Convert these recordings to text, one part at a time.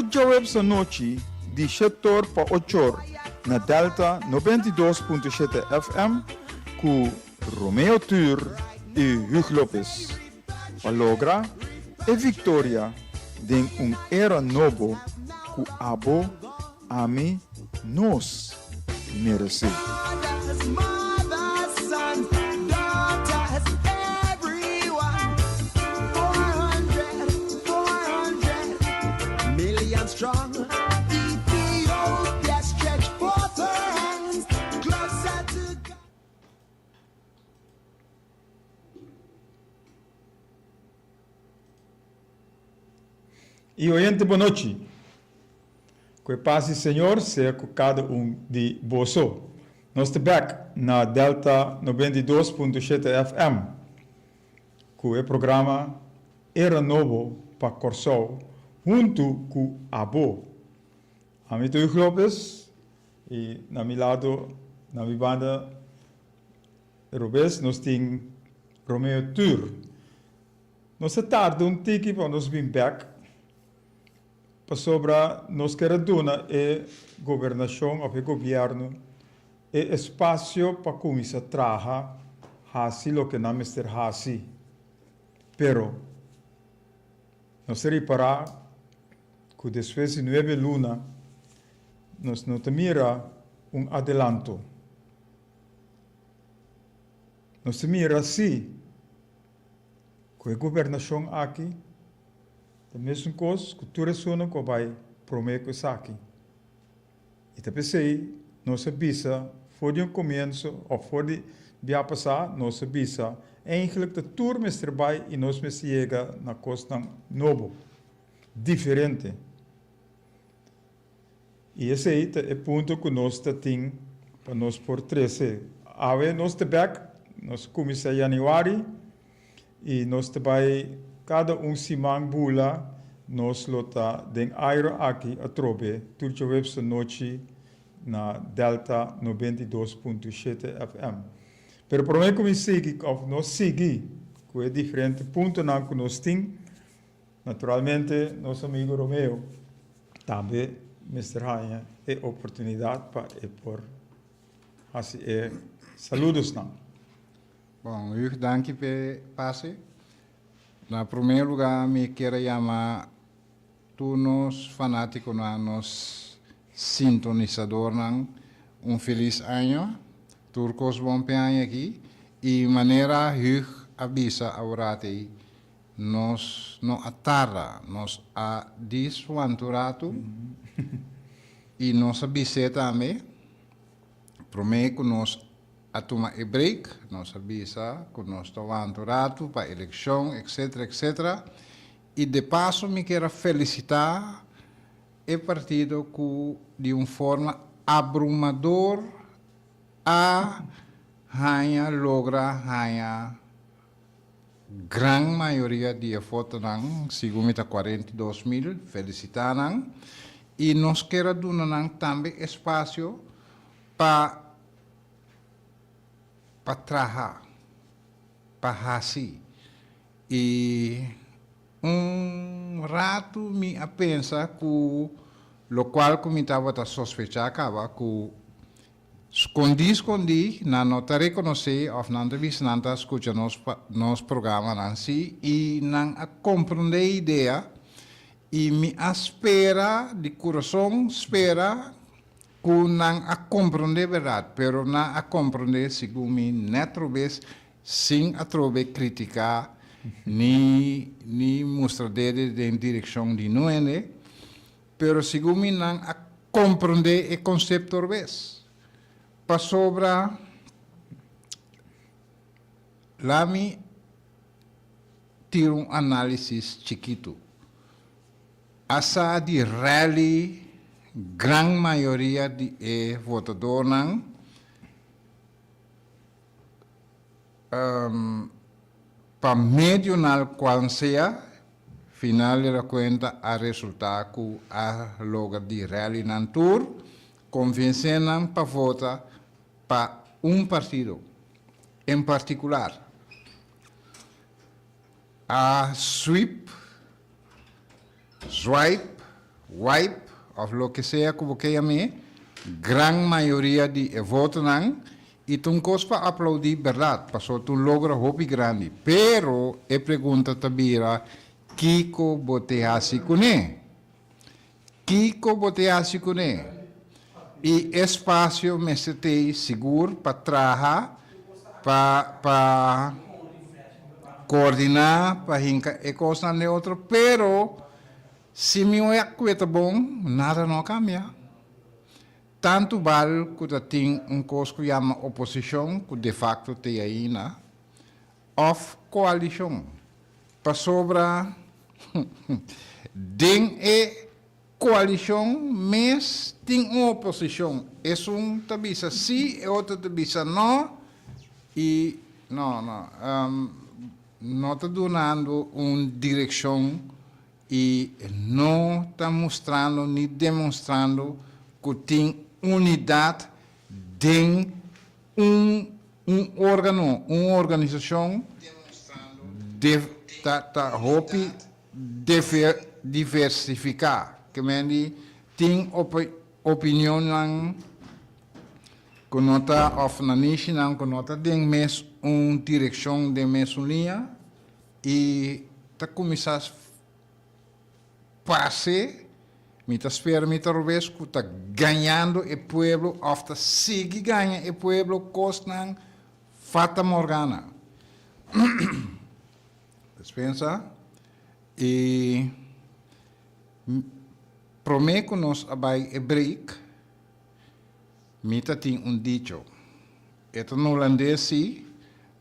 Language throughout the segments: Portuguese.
Turjaweb sa noche, di setor pa 8 na Delta 92.7 FM ku Romeo Tur e Hugh Lopez. Palogra e Victoria den un era novo ku abo ami nos merece. Strong. Ethiopia stretch forth her hands closer to God. E oyente, boa noite. Que paz e Senhor seja com cada de você. Nós estamos back na Delta 92.7 FM, com o programa Era Novo para Corsol, junto com Abo. Amito Hugh Lopez e na meu lado, na minha banda Robes, nós temos Romeo Tur. Nós tarde tiki para nós vir back para sobre nós queremos dar a governação ou o governo e espaço para começar a trabalhar assim o que não Mr. Hasi. Pero nós reparar que depois de 9 lunas, nós não mira adelanto. Nós mira assim, que a governação aqui, a mesma coisa que tu ressona que vai prometer isso aqui. E também sei, nós avisa, for de começo, ou for de via passar, nós avisa, eigenlijk de tour met erbij e nós met chega na costa novo, diferente. E esse aí é o ponto que nós temos para nós por 13. Ave nós te back, nós começamos em janeiro e nós te vai cada semana bula nós lota den airo aqui a trobe turco web sa noite na Delta 92.7 FM. Pero por mim como sigue, of nós seguir, que é diferente ponto na que nós temos, naturalmente nosso amigo Romeo também Mr. Haya é oportunidade para por assim é saludos não. Bom, eu danke pe passe. Na primeiro lugar, me quero chamar todos nós fanáticos, nós sintonizadores, feliz ano, turcos bom ano aqui, e maneira que avisa agora nós não atarra, nós a desvanturato e nós avisa também, prometo que nós a tomar um break, nós avisa que nós estamos avanturados para a eleição, etc, etc. E de passo, me quero felicitar o partido que, de uma forma abrumadora, a ganha logra ganha grande maioria de votos, segundo 42 mil, felicitar. E nós queremos dar também espaço para trabalhar, para assim. E rato me pensa que o qual como estava a sospechar acaba que escondi, não te reconhecer ou não te viste, não te escuta nos programa assim e não a compreender a ideia e me espera de coração, espera que não a compreender verdade, pero não a compreender segundo me netrobes sem a trobe criticar ni mostrar em direção de não é, pero segundo me não a compreender o conceito vez. Para sobra lá me tiro análise chiquito. Asa de rally grande maioria de votadores para meio na qual seja final da conta a resultado que a logo de rally na tour convencendo para votar para partido em particular a swipe wipe, of lo que sea como que llame, gran mayoría de votan y tu cospa aplaudir, verdad, pasó tu logra hopi grande. Pero, pregunta tabira, Kiko boteasi kune? Kiko boteasi kune? E espaço me setei seguro para trabalhar, para coordenar, para hincar e coisa de outro, pero se me é coisa bom, nada não cambia. Tanto vale que tem coisa que chama oposição, que de facto tem aí, né? Of coalição. Para sobra, tem coalição, mas tem uma oposição. É tabisa sim, e outro tabisa não. E não está dando uma direção e não está mostrando nem demonstrando que tem unidade de órgão, uma organização de diversificar. Que tem opinião que não está of na national, que não está tem mais uma direção de mais uma linha e está começando a passar, me está esperando, me está talvez que está ganhando o povo, ou está sigue ganhando o povo, costa fata morgana. Você pensa? E prometo que nós abai break, mita tem dicho. Het in Hollandees zie,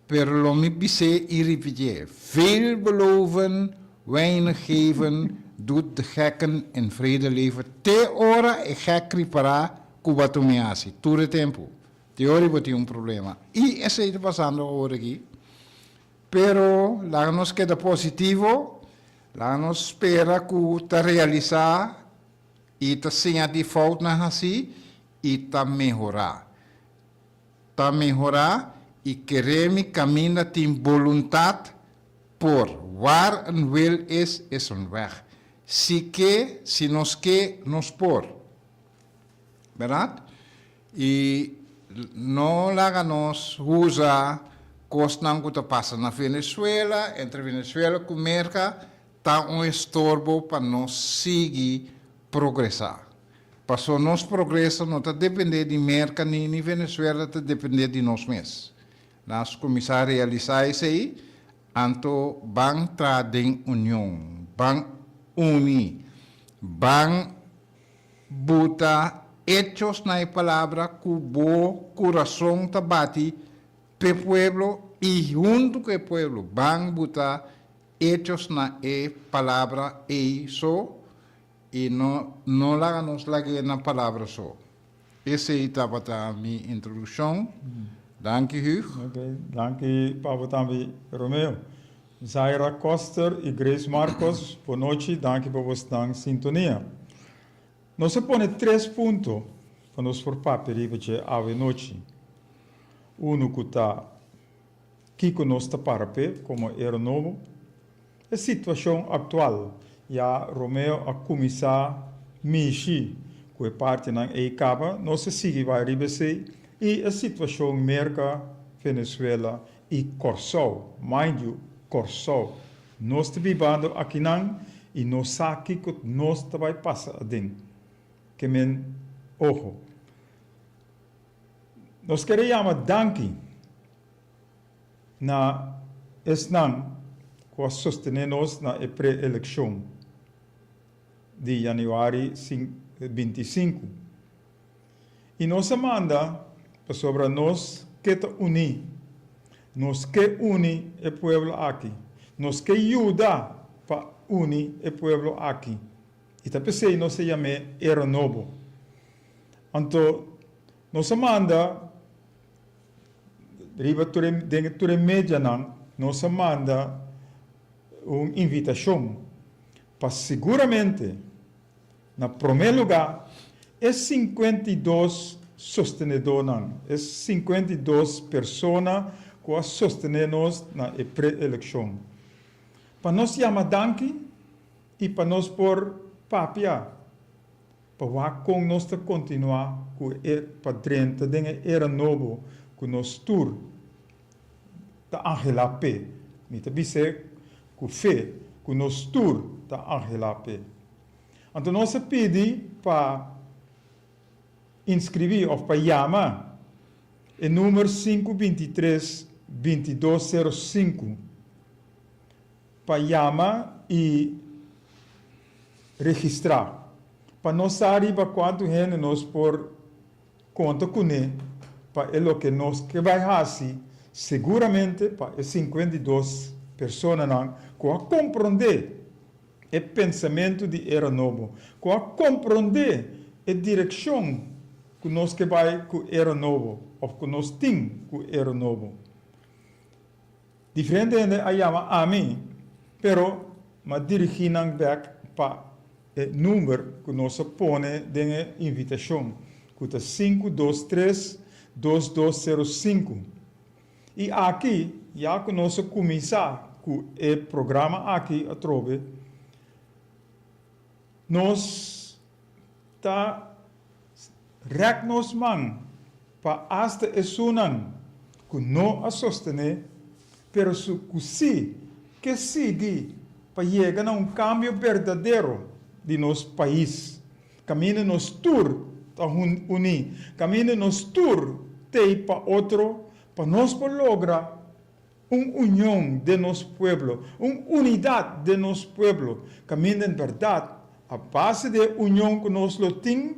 per lo mi bise i repeteer. Veel beloven, weinig geven, doet de gekken in vrede leven. Te ora e gek ripara kubatumiasi. Toere tempo. Te ora wordt problema. E esse está passando agora aqui. Pero, lá nos queda positivo, lá nos espera que está realizar e está sem a default na assim e está melhorar. Está melhorar e queremos caminhar tem vontade por waar een wil is een weg. Se nos que, nos por. Verdade? E não laga nos usar coisas que está passando na Venezuela, entre Venezuela e América, está estorbo para nós seguir progressar. Passou nosso progresso não está depender de América nem de Venezuela, está depender de nós mesmos. Nós começar a realizar isso aí, então vamos entrar em união, vamos unir, vamos botar hechos na palavra que o bom coração está bate para o povo e junto com o povo vamos botar hechos na palavra e só e não lá nos lague na palavra só. Essa estava a minha introdução. Dank u, Hugo. Ok, dank u, Papa Tambi Romeo. Zaira Coster e Grace Marcos, boa noite, dank u por estar em sintonia. Nós põe 3 pontos para nós por papel para ave noite. Que está que nós está para pé, como era novo, a situação atual. Já Romeo a começar a mexer com a parte na ECABA, nós seguimos vai receber e a situação América, Venezuela e Corsol, mind you, Corsol. Nós estamos vivendo aqui não e nós sabemos que nós vai passar dentro. Que men ojo. Nós queremos chamar danke na esnan que sostenemos na pré-eleição de janeiro 25. E nós manda sobre nós que unir. Nós que unir o povo aqui. Nós que ajuda para unir o povo aqui. E também sei nós se chama Era Novo. Então, nós manda riba ture média nós manda uma invitação para seguramente na primeiro lugar é 52 sostenedores, é 52 pessoas que sostenemos na pré-eleição. Para nós chamar danke e para nós por papia, para com nós continuar com para dentro de era novo com nós tour da Angela P. Mita bise com fé com nós tour da Angela P. Então nós pedi para inscrever ou para chamar o número 523-2205 para chamar e registrar. Para nós saber quanto gente nós por conta com ele, para o que nós que vai fazer, seguramente para 52 pessoas não, com a compreender o pensamento de era novo, com a compreender a direção que nós que vai com era novo, ou que nós temos com era novo. Diferente a chama a mim, pero ma dirigindo back para o número que nós põe de invitação, que é 523-2205. E aqui, já que nós começar com o programa aqui a trove, nós está rec nos man para hasta esunan que não a sostener, pero su que que sigue para chegar a cambio verdadeiro de nosso país. Camina nos tour para unir, camina nos tour para outro, para nós lograr união de nosso pueblo, unidade de nosso pueblo. Camina em verdade, a base de união que nós lo temos,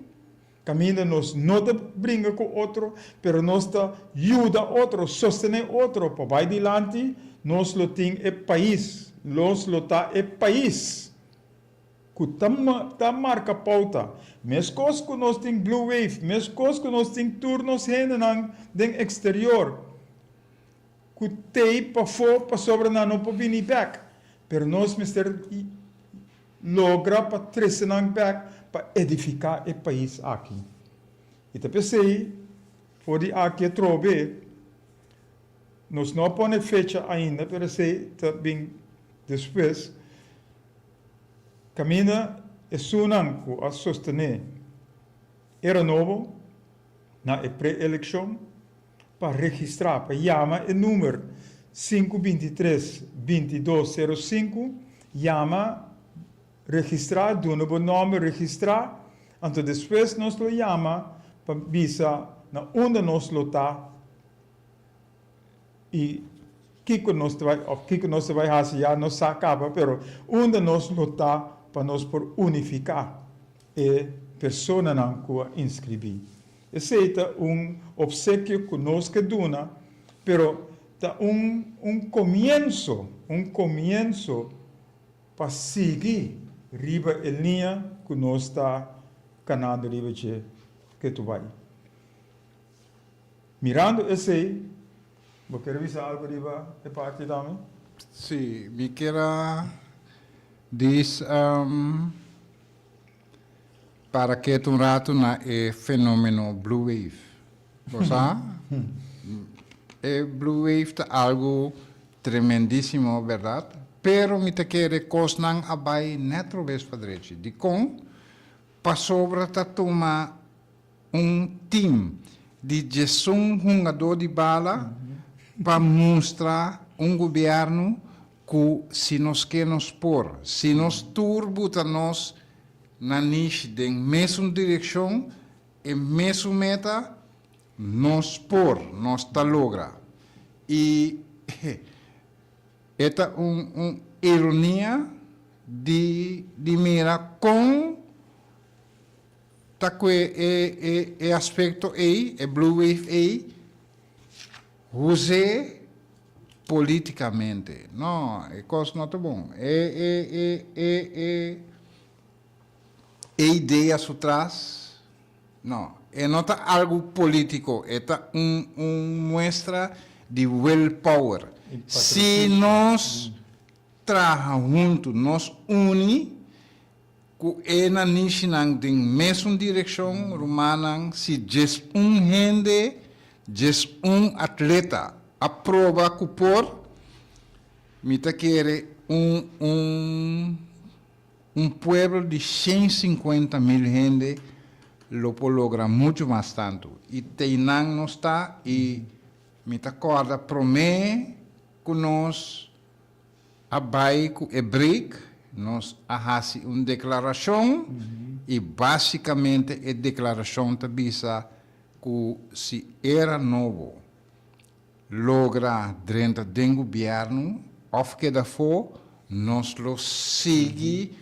camina nos não te brinca com outro, pero nós te ajuda outro, sostener outro, para vai adiante, nós lo temos é país, nós lo tá é país. Que tá marca pauta. Mes coisas que nós temos Blue Wave, mes coisas que nós temos turnos no exterior. Que tem para fora, para sobre não para vir back. Pero nós mister logra para trazer back para edificar o país aqui. E te pensei, por aqui trove, nós não põe fecha ainda, pero sei também depois. Camina e sunanco a sostener era novo na pré-eleição para registrar, para chamar o número 523-2205, chama, registrar, do novo nome, registrar, então depois nós lo chama para visa na onde nós lo está e que nós vai fazer, já não se acaba, pero onde nós lo está para nós por unificar e pessoa não que inscrever. Esse é obsequio que nós que dona, pero tá começo para seguir riba a linha que nós está canado riba que tu vai. Mirando esse, vou querer avisar algo riba de parte também? Sim, me quero diz para que um rato na fenômeno Blue Wave. Você Blue Wave é algo tremendíssimo, verdade? Pero me te quer cosnan abai netro vez padrete. De com para sobra tomar team de gestão jogador de bala para mostrar governo que se nos queremos pôr, se nos turbuta nós na niche de mesma direção e mesma meta, nos pôr, nos ta logra. E esta ironia de mira com e aspecto aí, e Blue Wave aí, use politicamente. Não, é coisa não é bom. É ideias atrás. Não, é não tá algo político, é tá mostra de willpower. Se nós trabalhamos juntos, nós unimos, que na niche tem mesma direção romana, se just gente, just atleta, aprova que por, me tá querer pueblo de 150 mil gente lo logra mucho más tanto. Y Teinan no está y me acorda promete que nos abai com Hebraico, nós fazemos uma declaração e basicamente a declaração visa que se era novo logra dentro do governo, ou que for, nós lo sigue,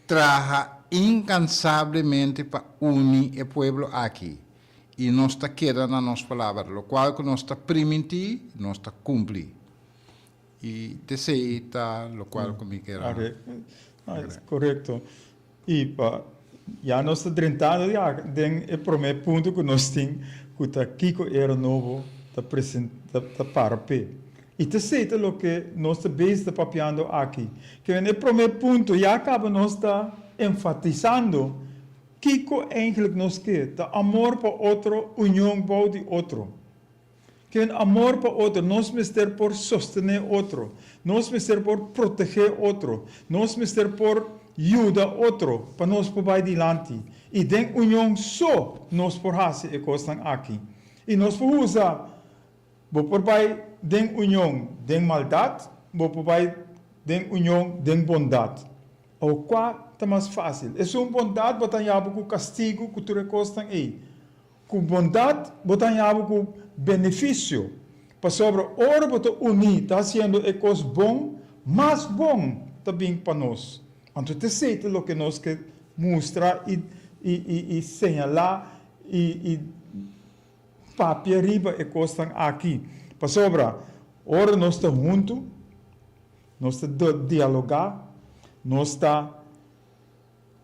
trabalha incansavelmente para unir o povo aqui. E nós está quedando na nossa palavra, o qual que nós está permitindo, nós está cumprindo. E deseita, lo qual comigo era. Correto. E já nós estamos tentando, já tem o primeiro ponto que nós temos, que Kiko era novo, está para pé. E deseita o que nós estamos papiando aqui. Que o primeiro ponto, já acaba nós está enfatizando, Kiko eigenlijk nos quer, o amor para outro, união para o outro. Que o amor para outro, nós mister por sostener outro, nós mister por proteger outro, nós mister por ajudar outro, para nós poder adiante. E den união só nós por fazer e coisas aqui. E nós podemos usar, vou por bai den união, den maldade, vou por bai den união, den bondade. O qual é mais fácil? É uma bondade, botar com castigo, que tu recostam aí. Com bondade, botar com benefício. Para sobre hora botar unir, está sendo é coisa bom, mais bom também para nós. Então, te sei o que nós queremos mostrar e señalar e papel riba e coisa aqui. Para sobre hora nós estamos juntos, nós estamos dialogar, nós está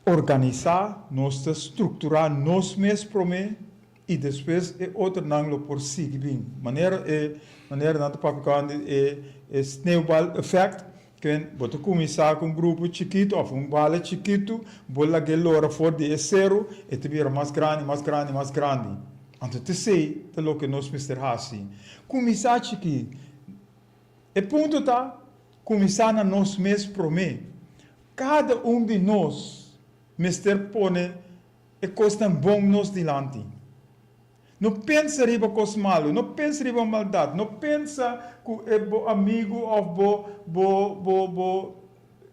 organizar, nós está estruturar nós mesmos prometer e depois é outro ângulo por seguir bem. Maneira não para é snowball effect, que você começar com um grupo chiquito ou um bala chiquito, bola que lora fora de zero e te vira mais grande, mais grande, mais grande. Então te sei o que nós mister assim. Começar chiquito. E ponto tá começar na nós mesmos prometer. Cada de nós, mister pone e coisa bom nos diante. Não pensa riba coisa malo, não pensa riba maldade, não pensa que é bo amigo ou bo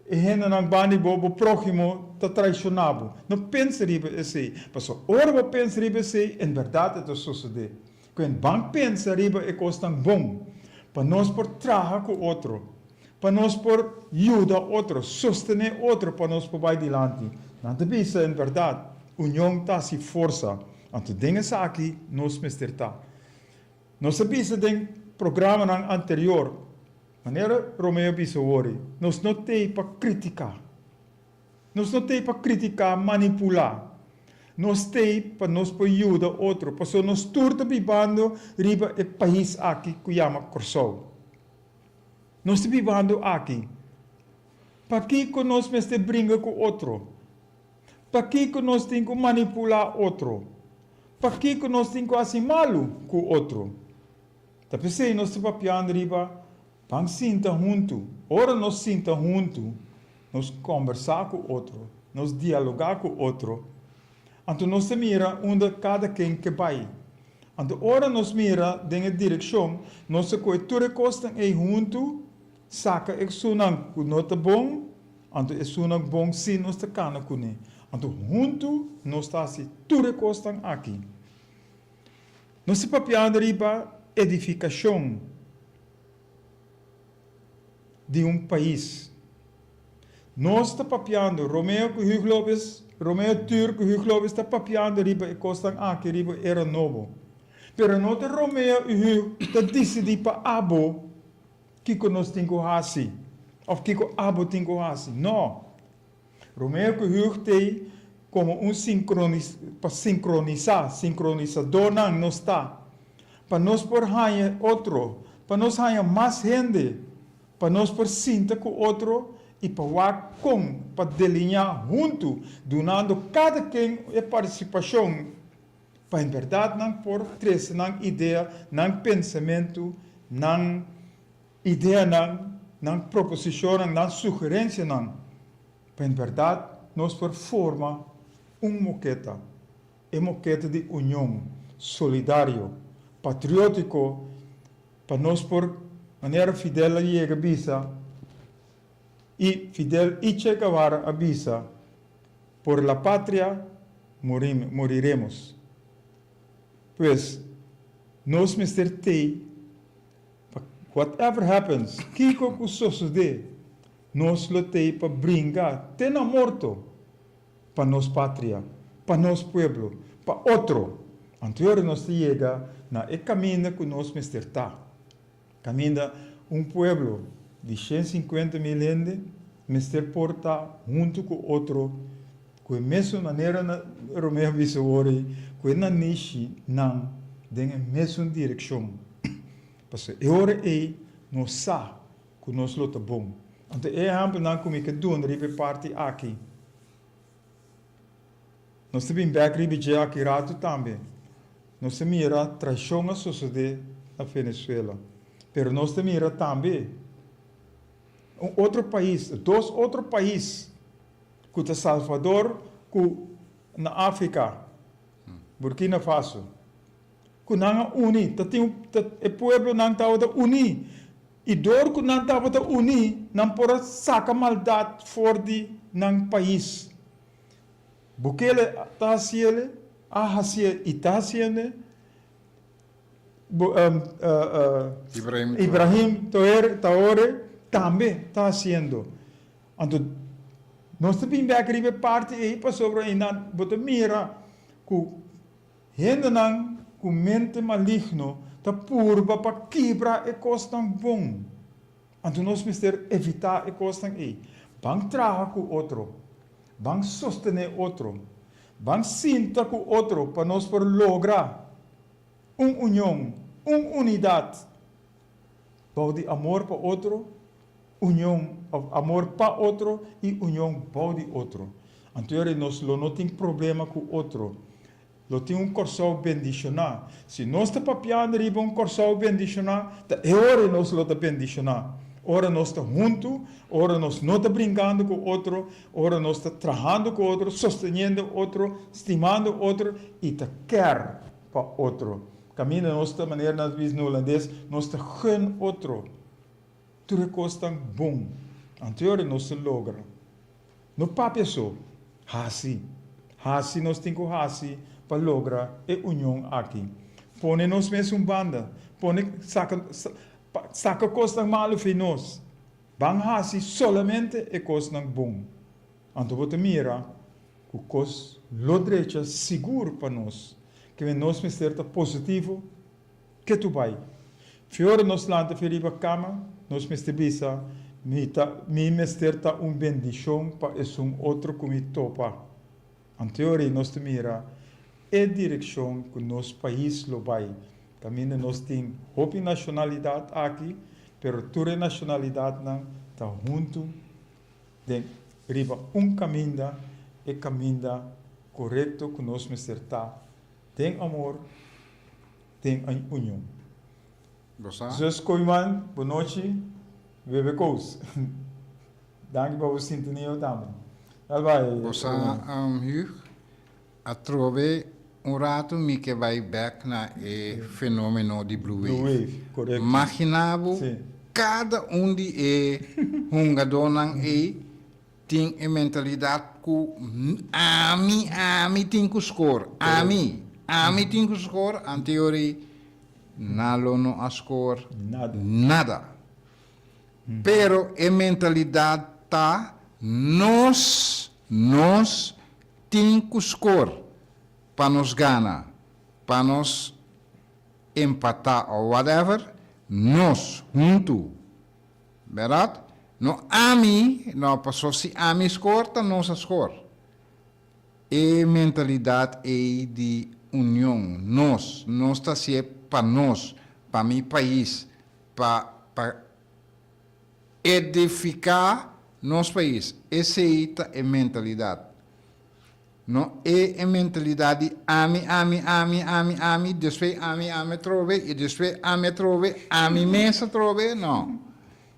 renda na banda bo próximo está traicionado. Não pensa riba esse. Passou, ora bo pensa riba esse, em verdade é suceder. Quando bang pensa riba é coisa bom, para nós por trabalhar com outro. Para nós por ajudar outro, sostener outro para nós por vai adiante. Não te bisa, em verdade, união está se força. Então, dinges aqui, nós mistertar. Nós bisa tem programa anterior, maneira Romeo bisa ori. Nós não tem para criticar. Nós não tem para criticar, manipular. Nós tem para nós por ajudar outro. Porque nós turta vivendo riba o país aqui que chama Corsol. Nós estamos vivendo aqui. Para que nós me brinca com outro? Para que nós temos que manipular outro? Para que nós temos que fazer malo com outro? Então, pensei, nós estamos papiando riba, vamos sentar junto. Ora nós sentar junto, nós conversar com outro, nós dialogar com outro. Então, nós mira onde cada quem que vai. Então, ora nós mira em direção, nós coitura costa aí junto, saca é sunang que não está bom, então é sunang bom sim nós está cana com ele. Então junto nós está assim tudo costa aqui. Nós se papiando riba edificação de país. Nós está papiando Romeo que Hugo Lopes, Romeo Tur que Hugo Lopes está papiando riba e costa aqui riba era novo. Pero não te Romeo e Hugo está decidido para abo que nós temos que fazer, ou que abo tem que fazer. Não. Romeo que Hugo tem como para sincronizador não está. Para nós por ganhar outro, para nós ganhar mais gente, para nós por sentar com outro e para para delinear junto, donando cada quem a participação, para em verdade não por três, não ideia, não pensamento, não ideia não proposição, não sugerência não. Para em verdade nós por forma moqueta moquete de união, solidário, patriótico, para nós por maneira fidel chega bisa e fidel e chega a bisa, por la patria moriremos. Pues, nós mister te, whatever happens, kiko que sucede, nós lutei para brincar, te na morto, para nós pátria, para nós pueblo, para outro. Anterior nós chega na e caminho que nós mister tá. Caminha pueblo de 150 mil gente, mister porta junto com outro, com a mesma maneira na Romeo Visori, com na niche não, tem a mesma direção. Porque agora é nós sa que nós luta bom. Então é exemplo não como que doen ribe parte aqui. Nós também back ribe já aqui rato também. Nós mira traição a sociedade na Venezuela. Pero nós mira também outro país, dois outros países, que é Salvador, que na África, Burkina Faso, que não uni, o povo não está uni, e dor que não está uni, não pode sacar maldade fora de não país. Bukele está fazendo, está fazendo, Ibrahim Traoré também está fazendo. Então, nós também vamos parte aí para sobre aí na mira que gente não com mente maligno está purba para quebrar a costa bom. Então nós precisamos evitar a costa aí. Vamos trabalhar com outro, vamos sostener outro, vamos sentar com outro para nós por lograr união, unidade. Pode amor para outro, união, amor para outro e união para outro. Então nós não temos problema com outro. Lo tem corso bendicionar. Se nós está papiando riba corso bendicionar, é hora nós lo está bendicionar. Ora nós está junto, ora nós não está brincando com outro, ora nós está trabalhando com outro, sustentando outro, estimando outro e está quer para outro. Caminho da nossa maneira, nós vezes no holandês, nós está gen outro. Tudo costa bom. Anterior nós se logra. No papel só, assim nós temos que assim para lograr a união aqui. Põe nós mesmo banda, saca coisa malo para nós. Vamos assim solamente a coisa bom. Então você mira o coisa lodrecha seguro para nós, que nós me certa positivo que tu vai. Fiora nós lanta feriba cama, nós me estebisa, me certa bendição para esse outro que me topa. Anterior nós te mira a direção que nosso país lo vai. Também nós temos outra nacionalidade aqui, mas toda nacionalidade não está junto de riba caminho e caminho correto que nós me acertar. Tem amor, tem união. Jesus Koiman, boa noite, bebe cous. Dank para você sintonia também. Você a trove rato me que vai back na fenômeno de Blue Wave. Correto. Imaginavo cada de jogador tem a mentalidade que ami tem que score. Ami tem que score. Anterior nalo não a score. Nada. Pero a mentalidade tá nós temos que score para nos ganhar, para nos empatar ou whatever, nós juntos, verdade? Não não passou se ami score, tá nós a score. E mentalidade é de união, nós está se para nós, para meu país, para edificar nosso país. Essa é a mentalidade. Não é a mentalidade ami, depois ami trove, e depois ami trove, ami mesa trove, não.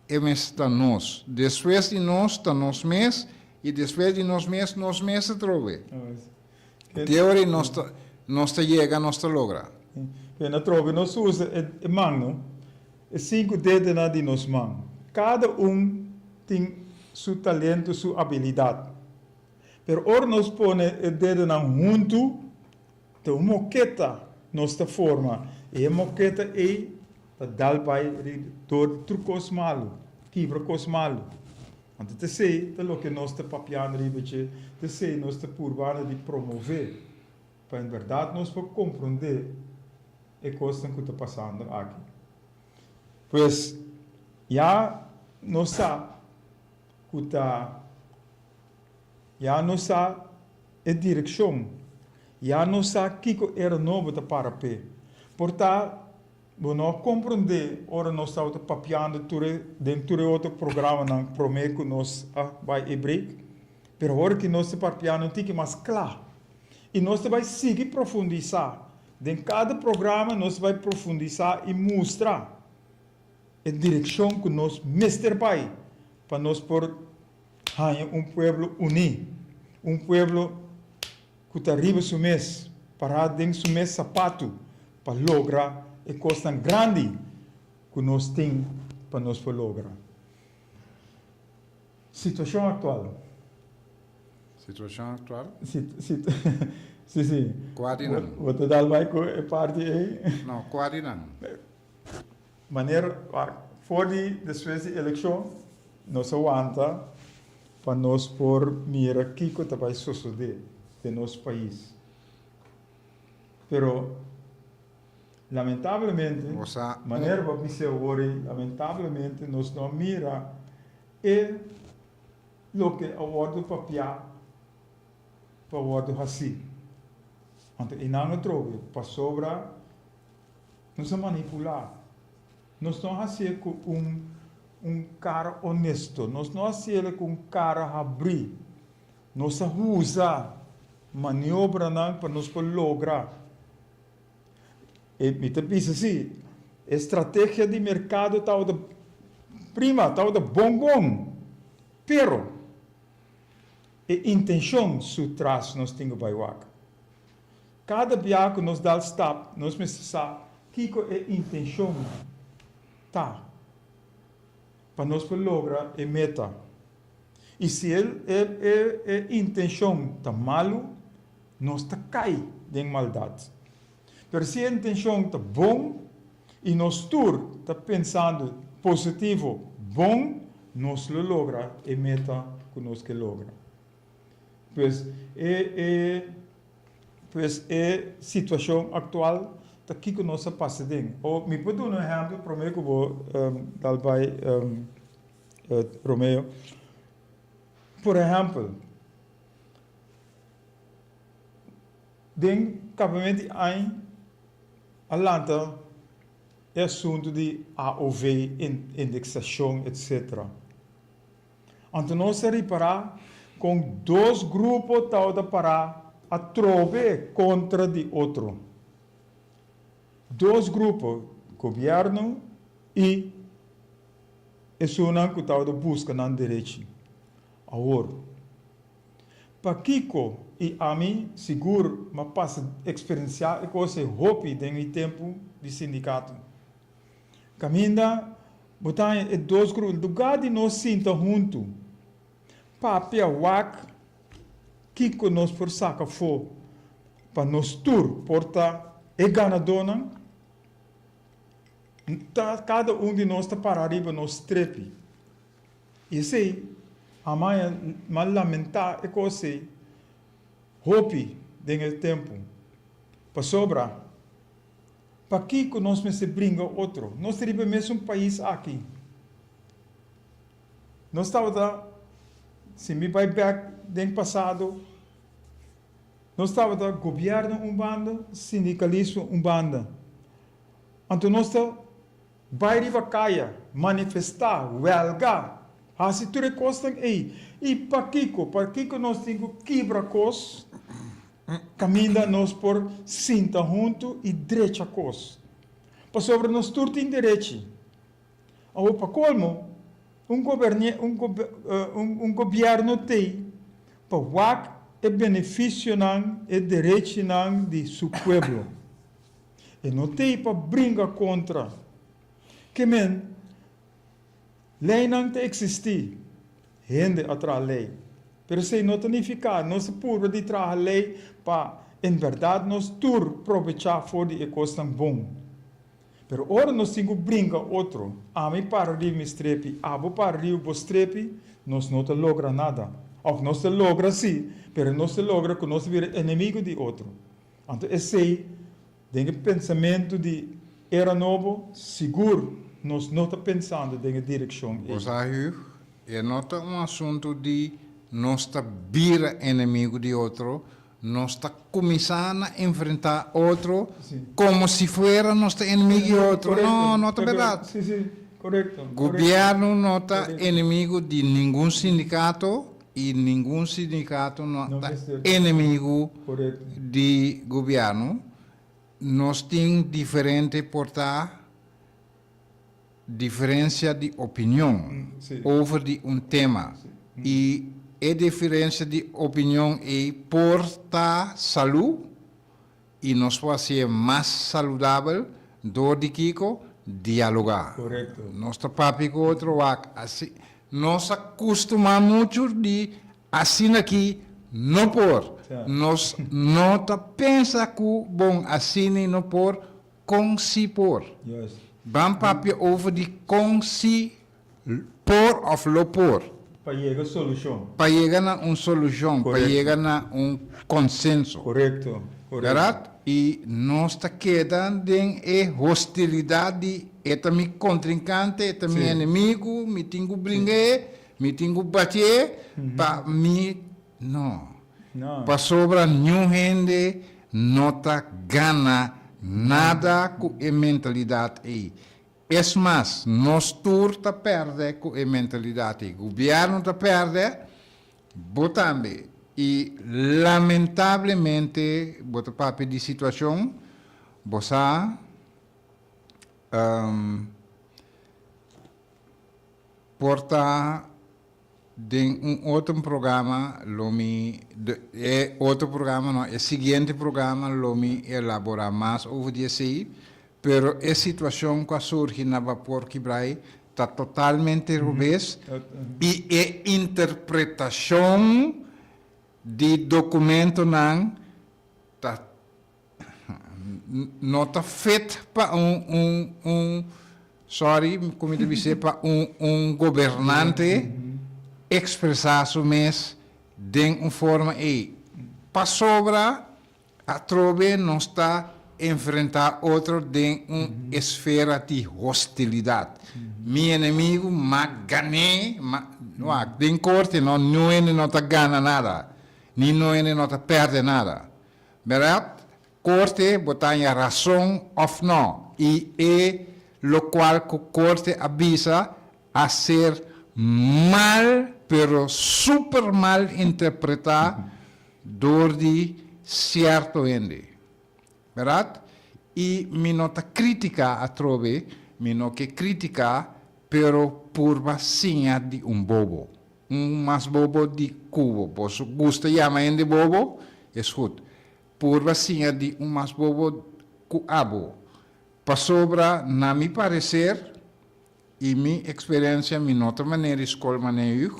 É mesa está nós. Depois de nós está nós mês, e depois de nós mês trove. Teoria não está chega, não está logra. Que na trova nós usa a mão, é 5 dedos na de nos mãos. Cada tem seu talento, sua habilidade. Pero ora nós põe o dedo na junto, de uma moqueta nossa forma. E a moqueta é para dar para todo trucos malo, quebra cos malo. Então, te sei, te lo que nós está papiando ribeche, te sei, nós está purvando de promover. Para em verdade nós podemos compreender a coisa que está passando aqui. Pois, já nós sabemos que já nós sabemos a direção, já nós sabemos que era novo para pé. Portanto, nós compreender, ora nós estamos papiando dentro de outro programa, não prometo que nós vai abrir, mas agora que nós estamos papiando, tem que mais claro. E nós vamos seguir profundizar. Em cada programa, nós vamos profundizar e mostrar a direção que nós mestre vai para nós por povo unido, povo que está arriba do mês, para dentro do mês sapato, para lograr a coisa grande que nós temos para nós lograr. Situação atual. Situação atual? Sim. Quase não. Você dá vai com a parte aí? Não, quase não. Maneira, fora da sua eleição, nós aguanta para nós por mira o que vai suceder no nosso país. Pero, lamentavelmente, maneira para me ser lamentavelmente, nós não mira o que a ordem papel para o ordem assim. Então, e não troca, para sobra, nós manipular. Nós não fazemos com cara honesto, nós não fazemos com cara abrir. Nós usamos maniobra para nós lograr. E me pensa assim, a estratégia de mercado está de prima, está de bom, pero a intenção se traz nós temos que fazer. Cada dia que nos dá o stop, nós precisamos que é a intenção tá para nós lograr a meta. E se a intenção está malo, nós está cai de maldade. Mas se a intenção está bom e nós está pensando positivo, bom, nós logra a meta que nós que logra. Pois a situação atual está aqui que nós passamos. Ou me pode dar um exemplo, prometo que vou dar para Romeo. Por exemplo, dentro do campamento em Atlanta, é assunto de AOV, indexação, etc. Então, nós reparar com 2 grupos tal de parar a trove contra de outro. 2 grupos, governo e que tal de busca na direita. Agora, para Kiko e a mim, seguro, mas passa experienciar e coisa hope dentro do tempo de sindicato. Caminha, botar em 2 grupos, lugar de nós sinta junto, papel wak, Kiko nós por saca for, para nós tur porta e ganadona, cada de nós está para arriba nos trepe. E sei, amanhã, mal lamentar é coisa, hope dentro do tempo, para sobra, para que nós se brinca outro, nós temos mesmo um país aqui. Nós estávamos, se me vai back dentro do passado, nós estávamos governo banda, sindicalismo banda. Então nós vai rivacaia, manifestar, huelga, assim tudo costa aí. E para que nós temos que quebrar cos, caminha nós por cinta junto e direita cos. Para sobre nós tudo em direita. Ou para colmo, governo tem para wak é benefício não, é direito não de seu pueblo. E não tem para brincar contra. Que men, lei não te existir, rende atrás da lei. Pero se não tonificar, não se pura de trás a lei para, em verdade, nós tur aproveitar for de coisa bom. Pero ora nós temos que brincar outro. A mim para rio me strepe, a vou para rio vou strepe, nós não te logra nada. Ou nós te logra sim, pero nós te logra que nós vira inimigo de outro. Então, esse tem pensamento de era novo, seguro, nós não estamos pensando em direção. É nota um assunto de nós está vira inimigo de outro, nós está começando a enfrentar outro como se fosse nosso inimigo de outro. Correcto, Não, não é correcto. verdade. Sim, correto. O governo não está Correcto. inimigo de nenhum sindicato e nenhum sindicato não Não está é certo. inimigo Correto. de governo. Nós temos diferente portar diferença de opinião sim. over de tema. E a diferença de opinião é portar saúde e nós podemos ser mais saudável do de Kiko dialogar. Correto. Nós papi com outro assim, nós acostumamos muito de assim aqui não por. Certo. Nós não pensa que bom assim não por com si por. Yes. Vamos papi over de com si por of lo por. Para chegar a solução. Para chegar a uma solução, para Correto. chegar a um consenso. Correto. Correto. Verdade? E nós está quedando em hostilidade, é meu contrincante, é meu Sim. inimigo, me tenho que brincar, me tenho que bater, para mim, não. Não. Para sobra nenhum gente, não está gana nada com a mentalidade aí. É mais, nós todos está perde com a mentalidade. O governo está perde, também. E, lamentavelmente, bota papel de situação, você porta de outro programa, outro programa, não, é seguinte programa, me elaborar mais over disso aí, pero a situação que surge na vapor quebrai está totalmente revés e a interpretação de documento não está feito para sorry, como deve ser, para governante expressar seu mês de uma forma aí. Para sobra, a trove não está enfrentar outro de uma esfera de hostilidade. Meu inimigo, ganhei, de corte, não está ganha nada. Nem não está perde nada. Verdade? Corte, botar a razão ou não. E é lo qual que corte avisa a ser mal, pero super mal interpretar door de certo ende. Verdade? E me nota crítica a trove, me nota que crítica, pero por vacinha de bobo. Mais bobo de cubo. Você gosta de chamar de bobo? É goed. Por vacinha de mais bobo que abo. Para sobra, na mi parecer, e minha experiência, me nota maneira escola maneira,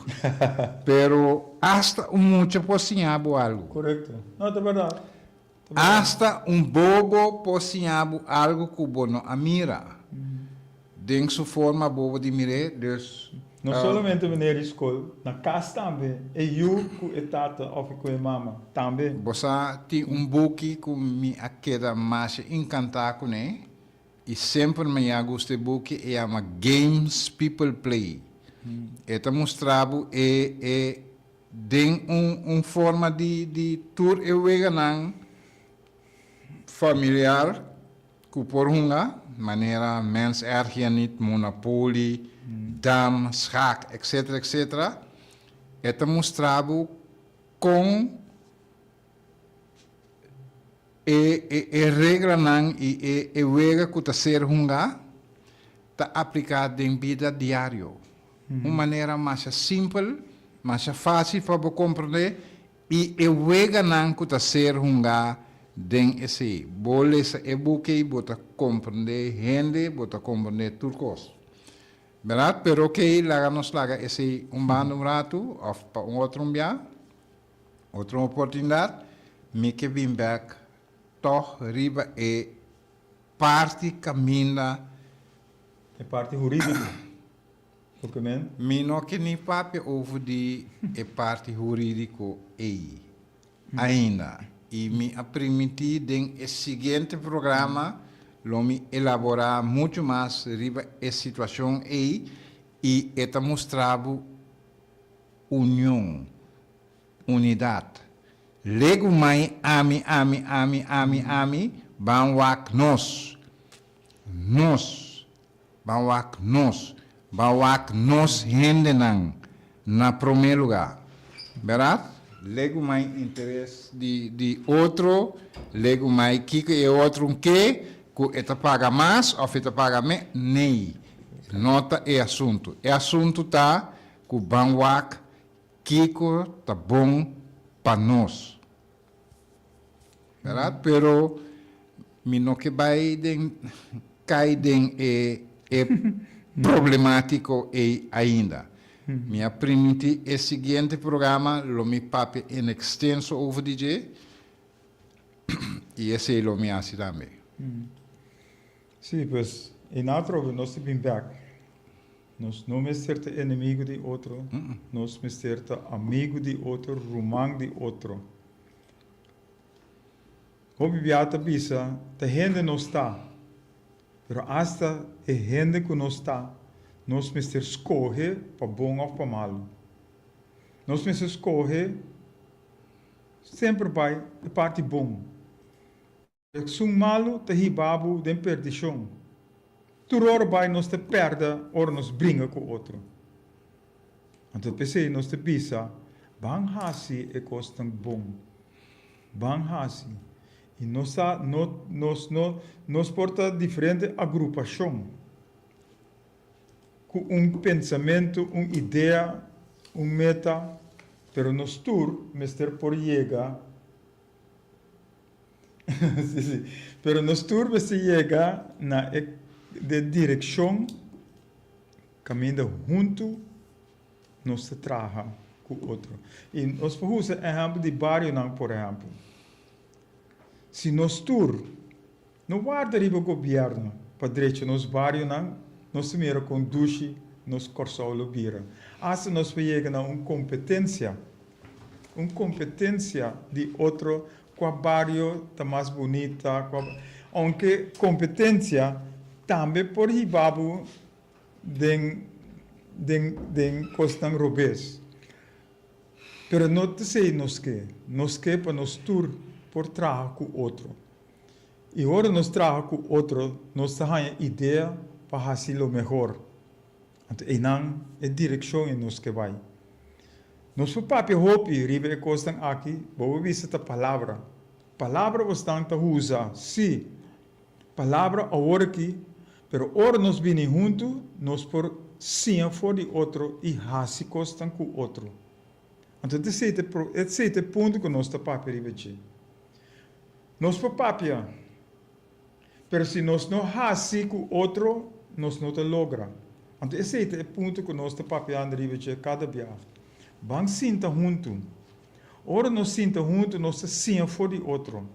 pero hasta mucho pocinhabo algo. Correto. Não, é verdade. Hasta bobo pocinhabo algo que bono a mira. De sua forma bobo de mirar, dus Não somente maneira escola, na casa também. É eu com a tata ou com a mama também. você tem book que me queda mais encantado com ele. E sempre me gusta este book é uma Games People Play. Eta mostrado é de forma de tour e veganan familiar que por uma maneira mens ergens niet Monopoly, dam, schaak, etc. Eta mostrado com e regra não e vega que ser hunga está aplicado em vida diário uma maneira mais simples mais fácil para compreender E eu wega não que ser hunga den esse. Boles e buque bota compreender gente, bota compreender turcos. Verdade? Pero que laga nos laga esse bando rato, ou para outro dia, outra oportunidade, me que vim back, toch riba e parte caminha. É parte jurídica. Porque, men? Mi não que nem papo over de parte jurídico ainda. E me a permitir den o seguinte programa, lo me elaborar muito mais riba a situação e eta mostrava união, unidade. Lego mai ami, ban wak nos, ban wak nos hende na primeiro lugar. Verdade? Lego mai interesse de outro, lego mai kiko e outro que eta paga mais ou eta paga menos, nem. Nota é assunto. É assunto tá que o banwak kiko tá bom para nós. Verdade? Pero mi no que vai cai é problemático ainda. Me aprendi o seguinte programa, lo me pape em extenso over DJ, e esse lo me hace também. Sim, pues, em outro, nós estamos back. Nós não somos inimigo de outro, nós somos amigo de outro, romang de outro. Como viata bisa, a gente não está, pero hasta a gente que não está, nós temos que escolher para bom ou para mal. Nós temos que escolher sempre vai a parte bom. Se um malo te hibabo de perdição, turor vai nós te perda ou nos brinca com outro. Então pensei nós te bisa, bang hasi é coisa bom, bang hasi. E nós porta diferente agrupação. Com pensamento, uma ideia, meta, pero nos tur, mister por llegar. Pero nos tur, mister llega na de direção, caminhando junto, nos trabalha com o outro. E nós podemos usar exemplo de barrio, por exemplo. Se nós tur, não guarda o governo para direito nos barrios, nós primeiro conduz nos corsos o bira. Assim nós chegamos a uma competência de outro, com o barrio está mais bonita, aunque competência também por ribabu de costan robês. Pero não te sei nos que para nós tur por trabalhar com outro. E agora nós trabalhamos com outro, nós temos ideia para fazer o melhor. Então, e não é direção em nós que vai. Nós papel hopi, ribe e costan aqui, vou visitar a palavra. Palavra bastante usa, sim. Palavra agora aqui, pero ora nós vimos juntos, nós por sim for de outro e fazer costan com outro. Então, esse é o ponto que nós estamos papel ribe. Nós por papel. Pero se nós não fazemos com outro, nós não logra. Então, esse é o ponto que nós estamos papelando cada dia. Vamos sentar junto. Ora nós sentamos junto, nós sim for de outro.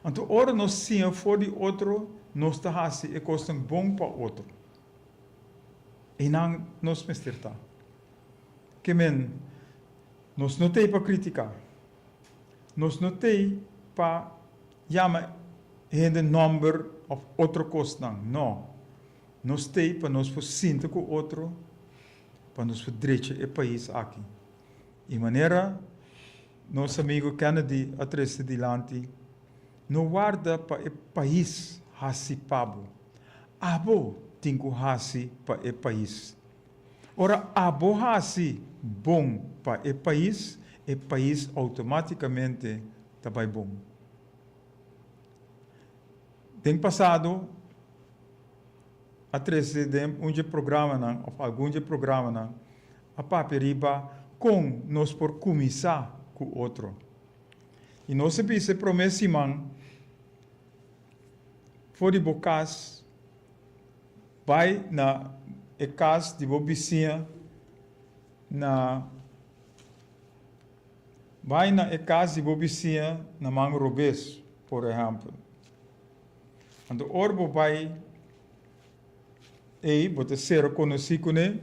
Então, ora nós sim for de outro, nós estamos fazendo coisa bom para outro. E não nós mestre. Que men, nós não temos para criticar. Nós não temos para chamar gente number of outra coisa. Não. Nós temos para nós sentar com o outro, para nós direito o país aqui. E maneira, nosso amigo Kennedy, atrás de dilante, não guarda para o país hasipabo. Abo tem que hasi para o país. Ora, abo hasi bom para o país automaticamente também bom. Tem passado, atrás de programa, algum programa, a paperiba com nós por começar com outro. E nós se pisa promessa man for de bocas vai na casa de bobicinha na vai na casa de bobicinha na man robes, por exemplo. Quando orbo vai ei, você ser conhecido com ele,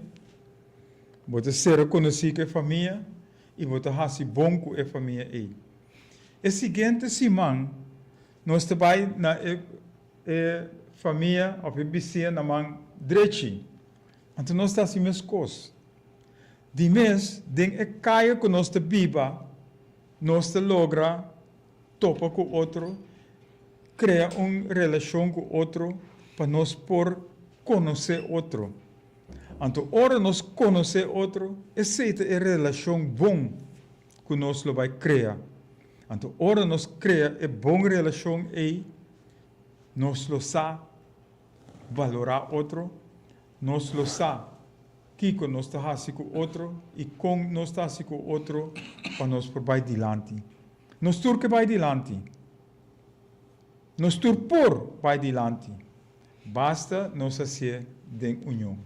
você ser conhecido com a família e você hasi bom com a família aí. E seguinte semana nós vai na família ou vizinha na man direito. Então nós está assim mesmo coisa. De mês, den a caia que nós te biba, nós te logra topa com outro, cria uma relação com outro, para nós por conhecer outro. Então, ora nós conhecer outro, essa é a relação bom que nós vai criar. Então, ora nós cria a boa relação aí, nós lo sa valorar outro, nós lo sa que nós está fazendo com outro e com nós está fazendo com outro para nós por vai dilante. Nós tur que vai dilante. Nós tur por vai dilante. Basta nós fazer den união.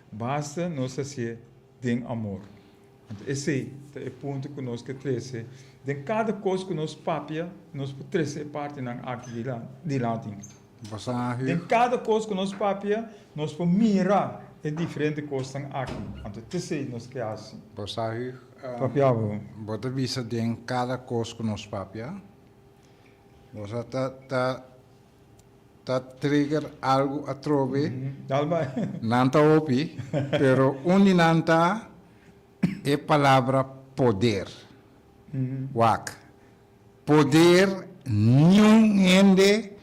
Basta nós fazer den amor. Então, esse é o ponto que nós queremos trazer. De cada coisa que nós papia, nós podemos trazer parte na aqui dilante. De cada coisa que nós papia, nós podemos mirar é diferente coisa aqui. Então, esse nós que assim. Você Papiavo. bota vista de cada coisa que nós papia. Você tá trigger algo a trove. Dalba. Nanta opi, pero undi nanta é palavra poder. Wak. Poder nenhum ende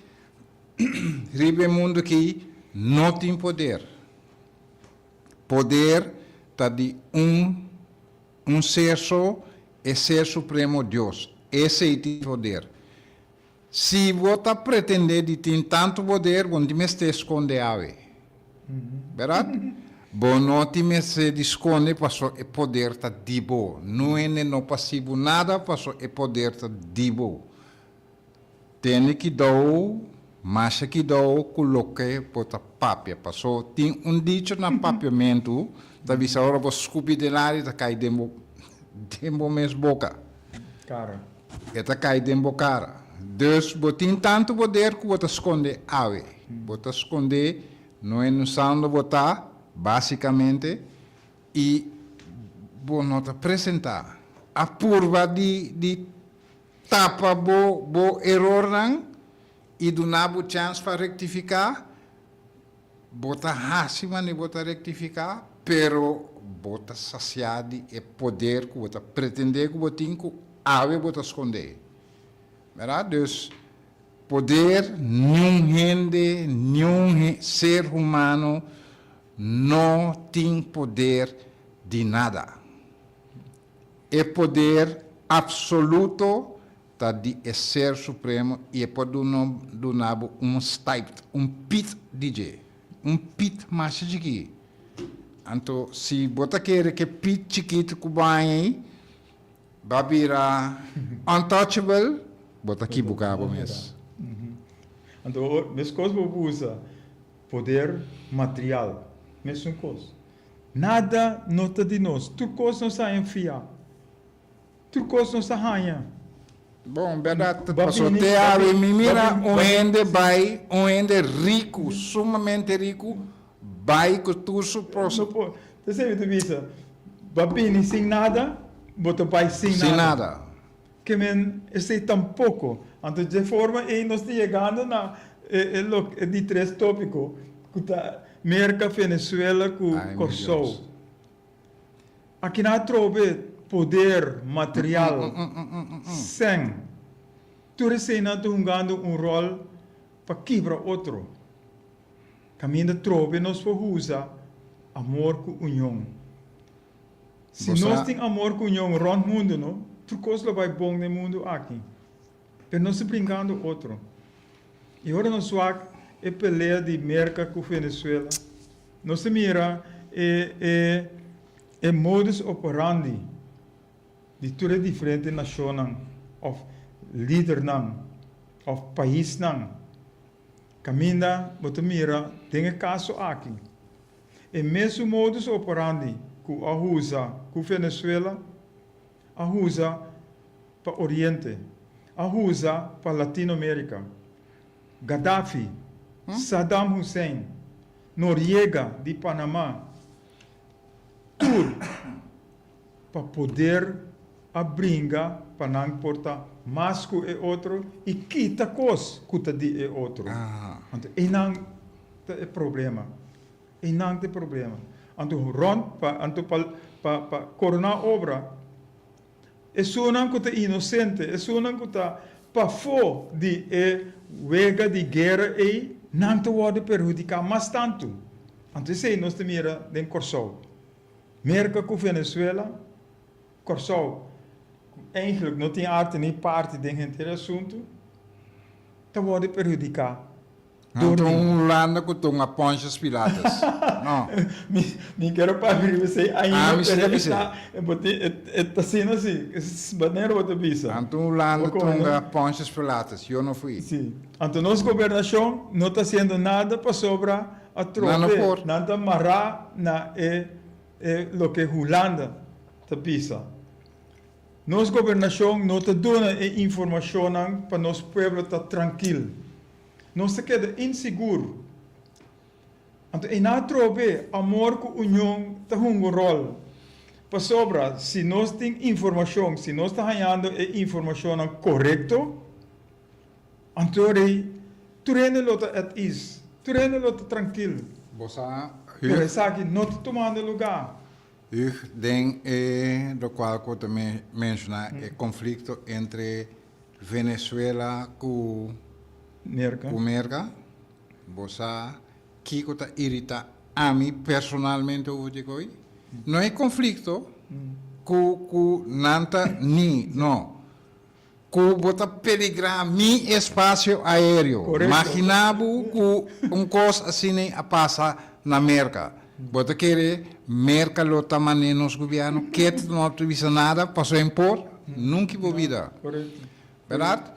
ribe mundo que não tem poder. Poder tá de ser só é ser supremo Deus. Esse é o poder. Se você pretender de ter tanto poder, você me está escondendo. Verdade? Bom, não te me se esconde, porque o poder está de boa. Não é não passivo nada, porque o poder está de boa. Tem que dar, mas que dar, coloque para papia. Porque tem dicho na papiamento, da visa hora você escupe de lá e cai dentro mesmo boca. Cara. Eta cai dentro cara. Dus, botin tanto poder que você esconde ave. Você esconde, não é no sound botar, basicamente, e vou nota apresentar. A curva de tapa bo error não, e do nabo chance para rectificar, bota rácima e bota rectificar, pero bota saciado e poder que você pretender que você tem que ave bota esconder. Verdade? Dus, poder, nenhum ser humano não tem poder de nada. É poder absoluto tá de ser supremo e é poder do nabo stipend, pit DJ, pit mais chique. Então, se você quer que pit chiquito que vai virar untouchable, bota aqui bucabo mesmo. Então, as coisas que usa poder material, mesma coisa. Nada nota de nós. Tudo coisa não está enfiar. Tudo coisa não está ranha. Bom, verdade, passou até a mira, um ende rico, sumamente rico, vai com tudo o próximo. Você sabe, Visa, babini sem nada, bota pai sem nada. Sem nada. Que men, esse tampouco. Então, de forma, aí nós estamos chegando na de três tópicos, que está América, Venezuela, com Kosovo. Aqui na trobe poder material sem tu recena tu jogando rol para quebrar outro. Caminho de trobe nós usa amor com união. Se nós temos amor com união rond mundo, não? Tudo coisa vai bom no mundo aqui. Mas nós estamos brincando outro. E agora nós vamos a pelea de América com Venezuela. Nós mira modus operandi de todas as diferentes nações, líder nang, of país nang, caminha, bota mira, tem caso aqui. E mesmo modus operandi que a usa com Venezuela, a usa para Oriente, a usa para Latinoamérica. Gaddafi, Saddam Hussein, Noriega de Panamá, tudo para poder abringar para não importar mais que o outro e quita coisa que de o outro. Então, e não tem problema. E não tem problema. Então, rond para coronar obra, é só não que é inocente, é só não que está para fora de wega de guerra e não te pode prejudicar mais tanto. Então, se nós temos em Corsol, merca com Venezuela, Corsol, eigenlijk não tem arte nem parte desse assunto, te pode prejudicar. Então, Holanda que tem a Pontius Pilatus. Não. Me quero para abrir você ainda. Me está sendo assim, banheiro ou tabisa. Então, Holanda tem a Pontius Pilatus. Eu não fui. Sim. Então, nossa governação não está fazendo nada para sobrar a tropa. Não está amarrar na lo que Holanda tabisa. Nossa governação não está dando informação para nosso povo estar tranquilo. Não se queda inseguro. Então, e na trobe, amor com a união tem um rol. Para sobra, se nós temos informação, se nós estamos ganhando informação correta, então, tu renelo at ease, tu renelo tranquilo. Bossa, Por isso aqui, não está tomando lugar. eu denk do qual eu também mencionar o conflito entre Venezuela com Merca, bossa, que está irrita a mim personalmente eu digo, não é conflito com nanta ni, não. Que bota peligrar mi espaço aéreo. Imaginabo que coisa assim a passa na Merca. Bota querer Merca lota mané nos governo, que não avisa nada, passou em por, nunca vou vida. Correto. Verdade?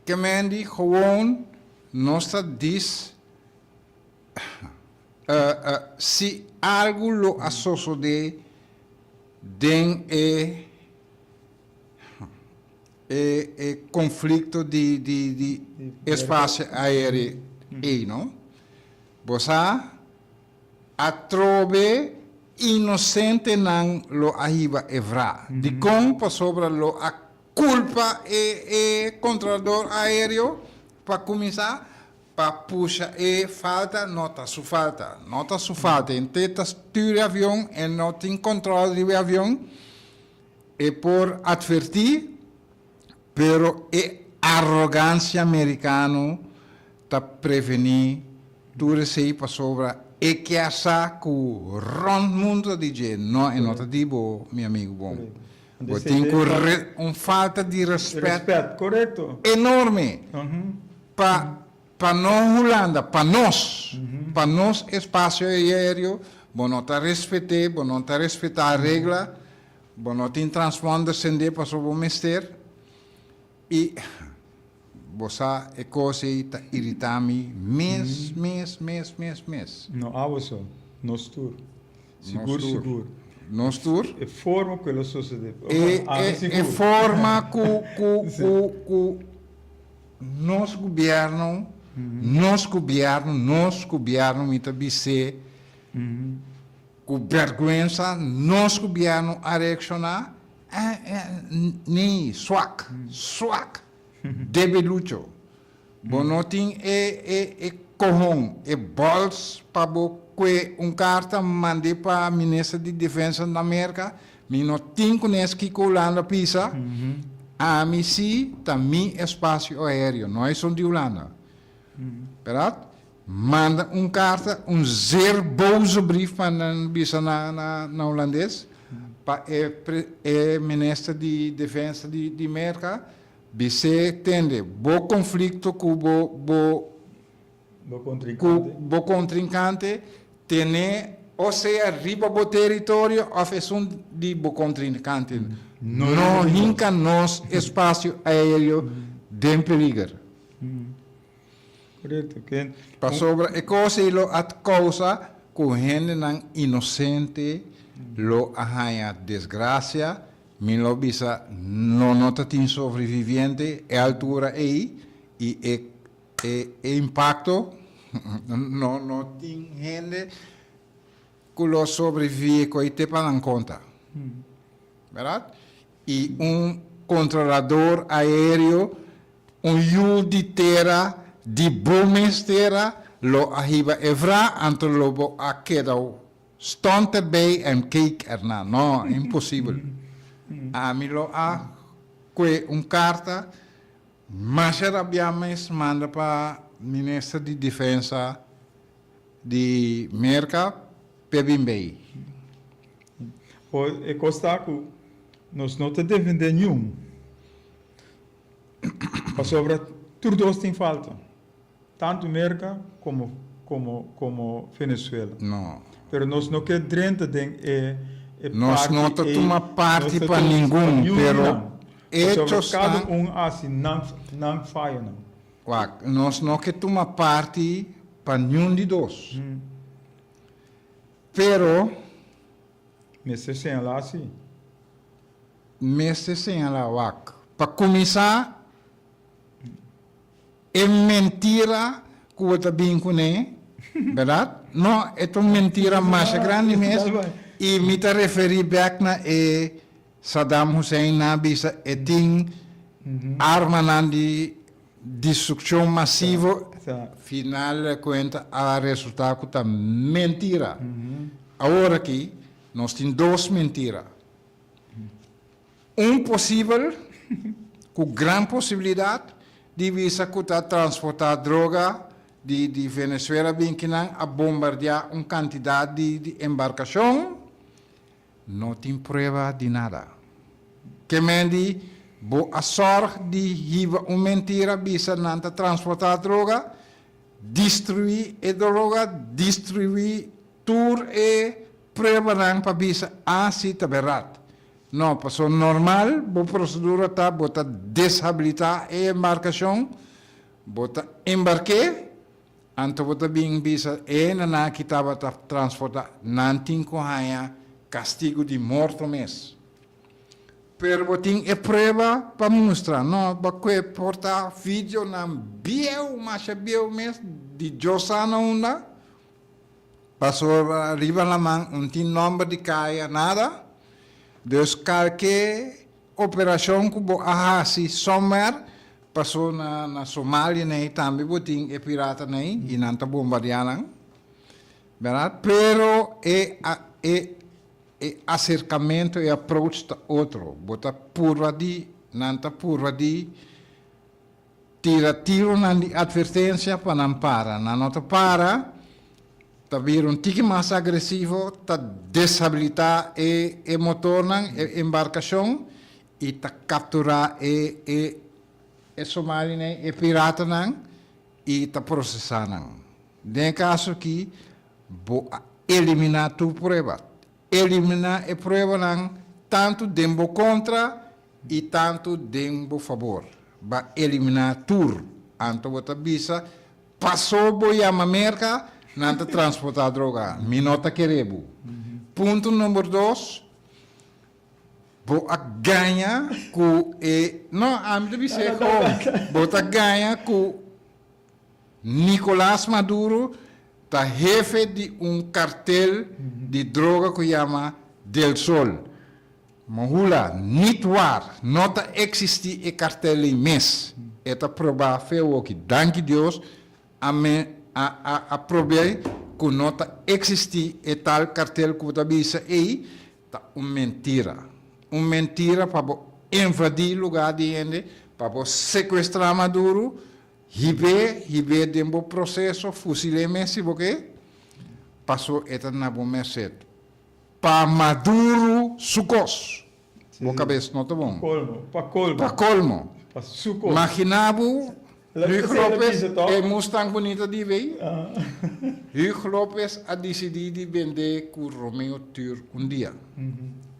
Que mendi gewoon nós diz se algo lo associo de conflito de espaço aéreo aí, não? Você atrove inocente não lo arriba evra. De como sobre lo a culpa controlador aéreo para começar para puxar falta nota su falta em teta stuur avião e não tem controle do avião e por advertir pero arrogância americano tá prevenir tudo isso para sobra e que essa que o mundo diz não é nota de bo meu amigo bom. Tem falta de respeito correto. enorme para nós Holanda, para nós espaço aéreo, bom não tá respeitar a regra, bom não tem transponder descender para sobre o mister e você é coisa que irrita me mês. Não, avançou. Nós tour. Seguro. Nós tour. É forma que ela sucede. É forma que nosso governo me tabice com vergonha, nosso governo a reaccionar nem swak, debilucho. Bonotin corrom, bols para que carta mandei para a ministra de Defesa da América, me não tem conhece que Holanda pisa, a mim sim, também espaço aéreo, nós somos de Holanda. Verdade? Manda carta, zeer boze brief para bisa na holandês, para a ministra de Defesa de América, você tende bom conflito com o contrincante, tem ou seja, riba do território, ou fez de bom contrincante. Não hinca nos espaço aéreo den perigo. Correto. Que Para sobre e cosa lo at causa com gente não inocente lo arranha desgraça, me lo bisa não nota tem sobrevivente é altura aí e impacto não tem gente que lo sobrevive com te para conta, verdade? E controlador aéreo, yul de terra de bomes terra lo arriba evra anto lobo a quedau stonte bij en keek erna. No, impossível. A mi lo a que carta, mas era biames manda para ministro de defesa de Merca Pebimbei. o e costaco nós não te defender nenhum. Para sobre tudo dois tem falta. Tanto América como Venezuela. No. Pero nós não quer drenta den Nós não toma parte para nenhum, pero hechos cada assim não falha não. Nós não que toma parte para nenhum de dois. Pero Mas se sem lá assim. Mestre señala wak. Para começar, é mentira que eu estou bem com ele, verdade? Não, é uma mentira mais grande mesmo. E me está referi back na Saddam Hussein na bisa tem arma na de destruição massiva. Final de conta, a resultado está mentira. Agora aqui, nós temos duas mentiras. Possível, com grande possibilidade, de visa que está transportar droga de Venezuela bem que não a bombardear quantidade de embarcação, não tem prova de nada. Que mendi, a sorte de riva mentira, visa não transportar droga, destruir a droga, destruir tudo e prova não para visa assim está verdade. Não, passou normal, a procedura está, bota desabilitar a embarcação, bota embarque, então bota bem visa, e na que estava transportar, não tem castigo de morte mesmo. Pero botin é prova para mostrar, não, porque porta vídeo na biel, mas é biel mesmo, de Josana onda, passou arriba na mão, não tem nome de caia, nada. Dus qualquer operação que você faça somewhere, passou na Somália, né, também botin é pirata, né, e não está bombardeando, verdade? Pero acercamento e approach está outro, bota purva de, não está purva de, tiro na advertência para não parar, não está para. Tá vir tique mais agressivo, tá desabilitar o motor, a embarcação, e tá capturar o Somália, o pirata, e tá processar. No caso aqui, vou eliminar tu prova. Eliminar a prova, tanto dembo contra e tanto dembo favor. Vai eliminar tudo. Então, você bisa, passou boi a América, não transportar droga, minota querebo. Ponto número 2, vou ganhar com não, a mim deve ser vou ganhar com Nicolás Maduro, tá jefe de cartel de droga que chama Del Sol. Mahula, nitwar, nota existe cartel em mês. Eta provável que, danke Deus, a problema que nota existe e tal cartel que você bisa aí tá mentira para invadir lugar de gente, para sequestrar Maduro, hibe dembo processo fusile messi porque passou eta na bom merced para Maduro sucos boca cabeça não tá bom para colmo para sucos imaginavo Hugo Lopes é Mustang bonita de ver. Hugo Lopes a decidido de vender com Romeo Tour dia.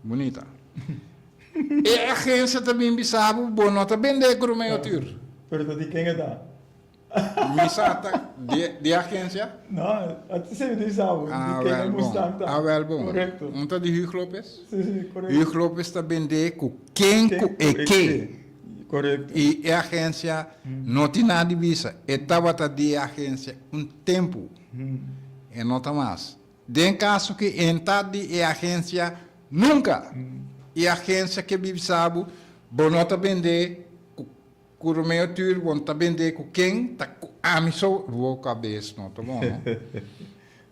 Bonita. E a agência também bisava, bom, não está vender com Romeo Tour. Pero de quem é da? Misata, de agência? Não, até sempre sabe. Ah, De quem é wel bom. Mustang tá? Ah, wel bom. Correto. Então de Hugo Lopes? Sim, correto. Hugo Lopes está vender com quem é que. Correto. E a agência não tem nada de visa. Estava de agência tempo. E não está mais. De caso que entrar de agência nunca. E a agência que vive sabe, bom não está vender com o meu tour, bom está vender com quem está com a missão. Vou cabeça, não tá bom, né?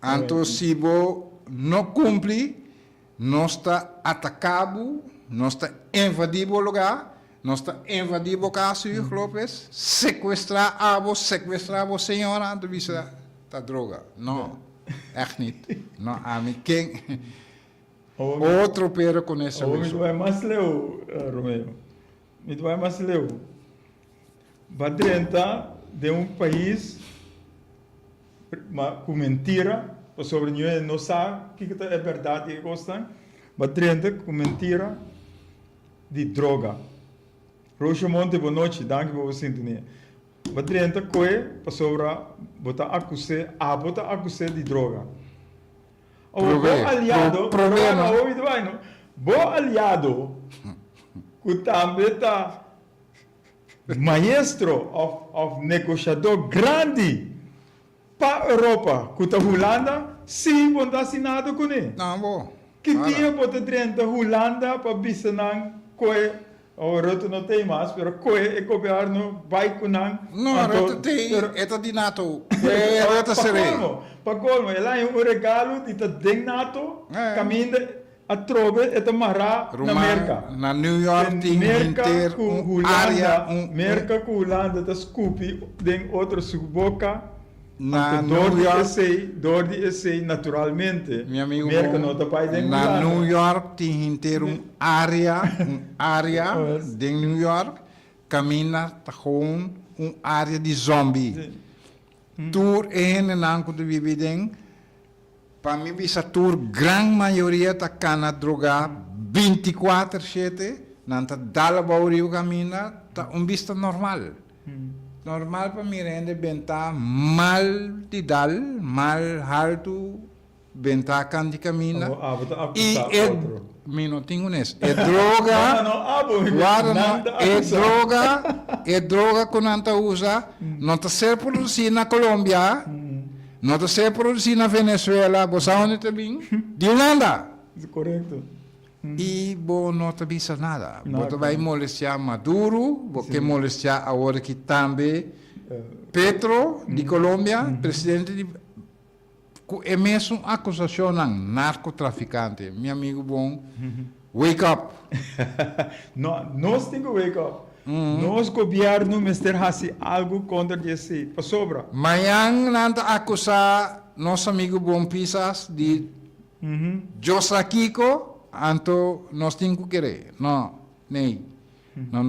Então, se você não cumpre, não está atacado, não está invadindo o lugar, não está invadindo o caso, Lopes, sequestrar a senhora, de vista da droga. Não, echt niet. Não, a mim, quem... Outro pero com essa O me pessoa. vai mais leu, Romeu. Me vai mais leu. Badrenta de um país com mentira, sobre nós não sabe o que é verdade e gostam. Badrenta com mentira de droga. Rocha Monte, boa noite, danke pela sintonia. Badrenta coi sobre botar acusar de droga. O bom aliado, bom aliado, que também está maestro of negociador grande para a Europa, que está Holanda, sim, não está assinado com ele. Não, bom. Que dia bota dentro Holanda para bisanang coi, o roto não tem mais, mas coi o governo vai com nang. Não, roto tem, é de NATO. É, roto sereno. Para colmo, ela é um regalo de NATO, caminho a trove e marrar na América. Na New York tem inteiro área, América com Holanda da Scoopy, tem outra boca. Na New York, dor de essay naturalmente. Meu amigo, na New York tem inteiro área de New York, caminha com área de zombie. Tour en nanko de vividen, para mim bisa tour gran maioria ta cana droga 24/7, nanta dala bauriu camina ta vista normal. Normal para mim rende benta mal de dal, mal alto, benta can de camina. E não tenho nesse. É droga. É droga que não está usa. Não está ser produzido na Colômbia. Não está ser produzido na Venezuela. Você onde está bem? De Holanda. Correto. E bom, não está vista nada. Você vai molestar Maduro, você molestar agora que também Petro de Colômbia, presidente de é mesmo acusação de narcotraficante. Meu amigo bom, wake up. Nós temos que wake up. Nós, governo, mister fazer algo contra esse. Para sobra. Amanhã, nós acusar nosso amigo bom Pisas de Josa Kiko, então nós temos que querer. Não, nem. Não.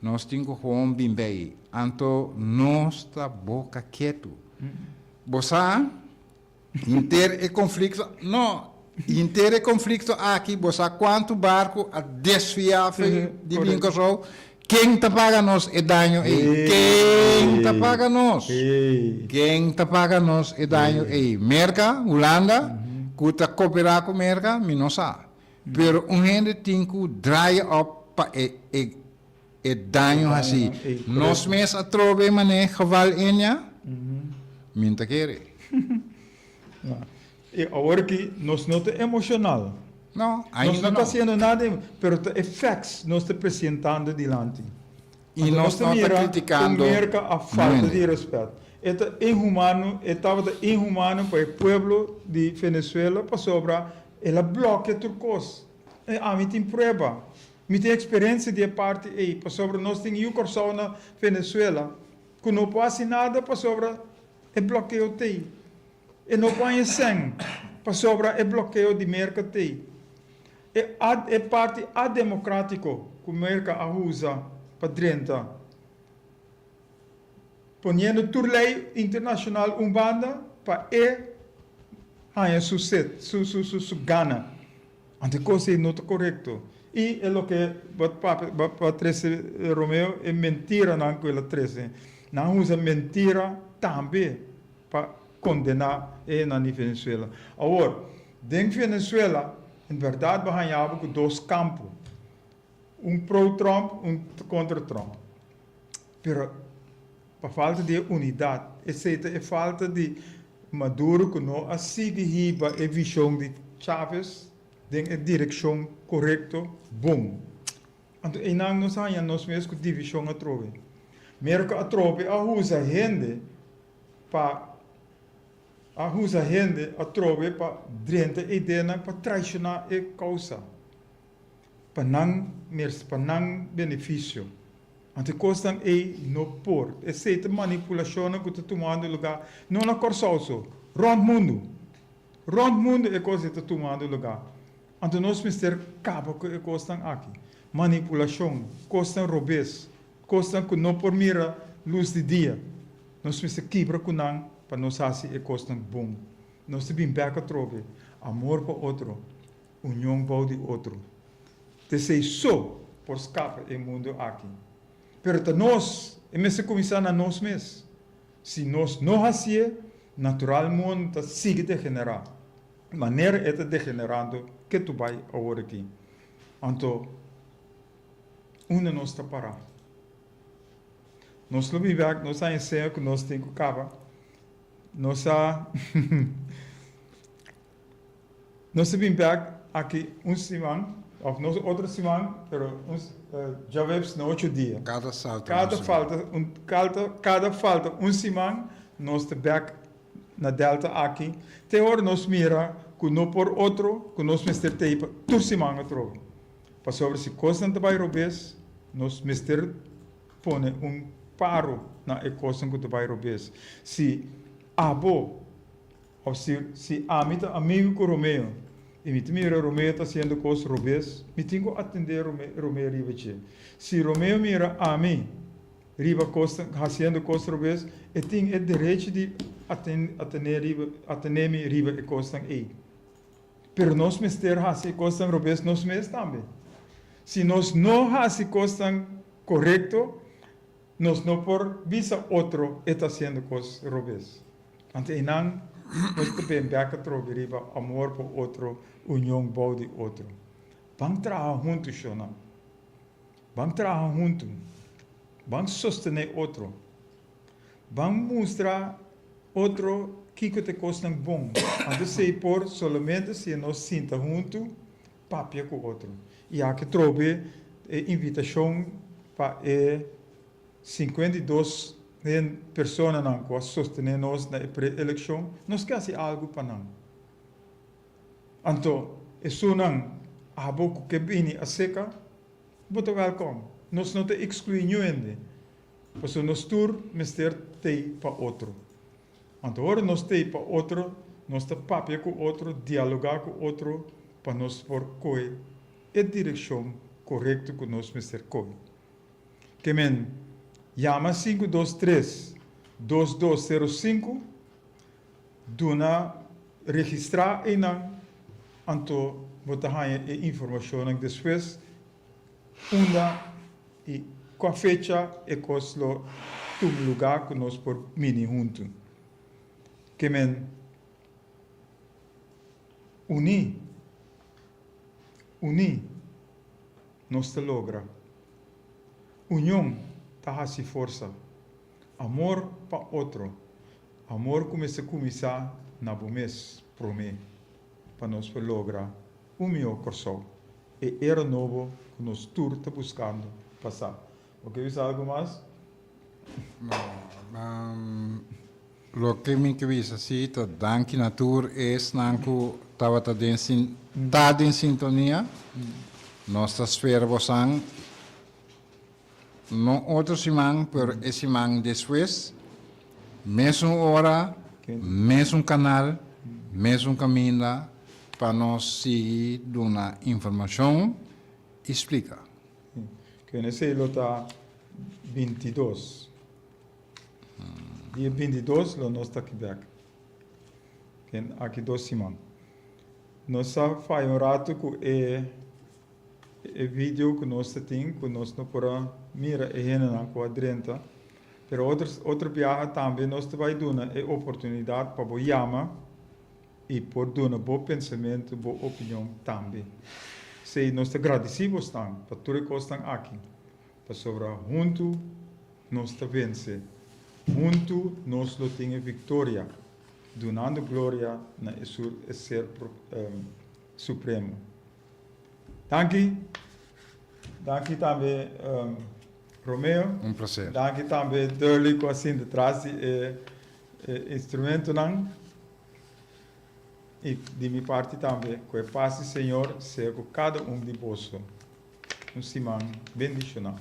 Nós temos que fazer bem bem. Então, nós está boca quieto. Você inter conflito inter conflito aqui você quanto barco a desfiar de vinco quem tá paga nós é danho quem tá paga nós quem tá paga nós é danho Merca Holanda que tá cooperar com Merca me não sabe pero gente tem que dry up para é danho assim nós mesmos a trove mané geval enya minta querer. E agora que nós não estamos emocional. Não, ainda nós não estamos fazendo nada, mas os facts nós estamos apresentando diante. E nós não estamos criticando. A falta de respeito. É inhumano, estava inhumano para o povo de Venezuela para sobrar, ela bloqueia turcos. A mim tem prova, me tem experiência de parte aí, para sobrar nós temos um corso na Venezuela, que não passa nada para sobrar é bloqueio tem. E não põe sangue para sobrar é bloqueio de merca tem. É parte ademocrático que o merca usa para dentro. Ponhando toda lei internacional banda para sucesso, su gana. Ante coisa não está correto. Y es lo que va 13 Romeo es mentira en la 13. No usa mentira también para condenar en Venezuela. Ahora, en Venezuela, en verdad, va con dos campos. Un pro-Trump, un contra Trump. Pero, por falta de unidad, es falta de Maduro que no sigue a visión de Chávez en la dirección correcta, boom. Então, e não nos há nós mesmos com divisão a trove. Merca a trove a usa gente para drenta ideia para traicionar a causa. Para não benefício. Ante costan no por. Essa manipulação que está tomando lugar. Não na corsoso. Rond mundo. Rond mundo é coisa que está tomando lugar. Ante nós mister cabo que costan aqui. Manipulação. Costan robês. Costan que não por mira luz de dia. Nós mister quebra com não para nós fazer e costan bom. Nós temos bem a trobe. Amor para outro. União para o outro. Te sei só por escapar o mundo aqui. Pero nós, é começar a nós mesmos. Se nós não fazemos, naturalmente sigue degenerar. De maneira é degenerando que tu vai agora aqui. Então, onde nós está parado? Nós não vivemos, nós estamos em que nós temos que acabar. Nós vivemos aqui semana, ou outra semana, pero já vemos no 8 dias. Cada salto. Cada falta semana, nós estamos na Delta aqui. Até agora nós mira que não por outro, que nós mister tempo, toda semana troca. Para sobre se costa não vai robes, nós mister põe paro na costa que vai robes. Se abo, ou se amigo com Romeo, e me mira Romeo está sendo coisa robes, me tenho que atender Romeo riba. Se Romeo mira a mim, riba costa, fazendo coisa robes, eu tenho o direito de atender-me riba e costa aí. Pero nós mister hace costa robes nós mesmos também. Se nós não hace costa correto, nós não por visa outro está sendo coisa robes. Ante não nós temos que trocar riba amor por outro, união para o outro. Vamos trabalhar juntos, Shona. Vamos trabalhar juntos. Vamos sostener outro. Vamos mostrar outro que te custa bom. Antes de por somente se nós sinta junto, papia com outro. E há que trobe invitação para 52 pessoas que sostenem nós na pré-eleição, nós queremos fazer algo para nós. Então, isso não há pouco que vem a seca, muito welcome. Nós não te excluímos, pois nós tur mister te para outro. Então, agora nós te para outro, nós te papia com outro, dialogar com outro, para nós por coi a direção correta que nós mister coi. Que men llama 523-2205, duna registrar e não, então, botar a informação depois, e com a fecha e com o lugar que nós por mini junto. Que men unir, nós te logra. União tá se força. Amor para outro. Amor começa a começar na mês pro mim. Para nós lograr o meu coração. E era novo que nós todos estamos buscando passar. Ok, ¿ves algo mais? Lo que me quis assim, to danke natur es nanku tava ta in sintonia. Nossa esfera bosang no outro simang, pero esse simang depois, mesmo hora, mesmo canal, mesmo caminho para nós seguir uma informação explica. Que nesse lota 22. Dia 22 lo nós está aqui. Aqui 2 semanas. Nós faz rato que vídeo que nós temos, que nós não podemos mirar e na quadrenta. Pero outro viagem também nós vai dar a oportunidade para você chamar e por dar um bom pensamento, boa opinião também. Se nós agradecemos para tudo que estão aqui, para sobre junto nós vencer, junto nós temos vitória, dando glória na ser supremo. Danke também Romeo. Um prazer. Danke também Durley com assim de trás instrumento não. E de minha parte também, que a paz do Senhor seja com cada de vós. Um semana bendicional.